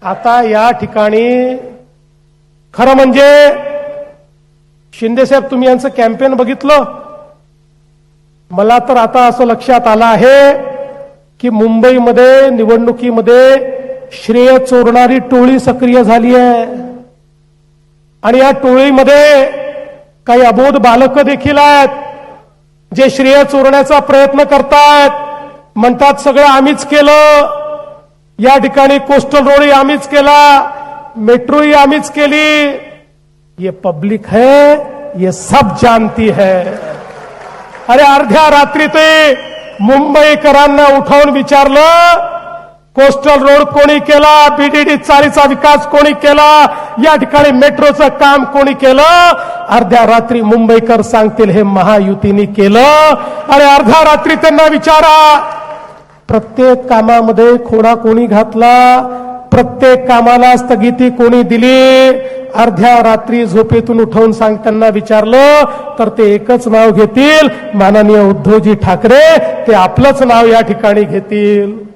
आता या ठिकाणी खरं म्हणजे शिंदे साहेब तुम्ही यांचं कॅम्पेन बघितलं. मला तर आता असं लक्षात आलं आहे की मुंबईमध्ये निवडणुकीमध्ये श्रेय चोरणारी टोळी सक्रिय झाली आहे आणि या टोळीमध्ये काही अबोध बालकं देखील आहेत जे श्रेय चोरण्याचा प्रयत्न करतात. म्हणतात सगळं आम्हीच केलं, या ठिकाणी कोस्टल रोडही आम्हीच केला, मेट्रोही आम्हीच केली. ये पब्लिक है, ये सब जानती है. अरे अर्ध्या रात्री ते मुंबईकरांना उठवून विचारलं कोस्टल रोड कोणी केला, बीडीडी चाळीचा विकास कोणी केला, या ठिकाणी मेट्रोचं काम कोणी केलं. अर्ध्या रात्री मुंबईकर सांगतील हे महायुतीने केलं. आणि अर्ध्या रात्री त्यांना विचारा प्रत्येक कामामध्ये खोडा कोणी घातला, प्रत्येक कामाला स्थगिती कोणी दिली. अर्ध्या रात्री झोपेतून उठवून सांगताना विचारलं तर ते एकच नाव घेतील, माननीय उद्धवजी ठाकरे. ते आपलंच नाव या ठिकाणी घेतील.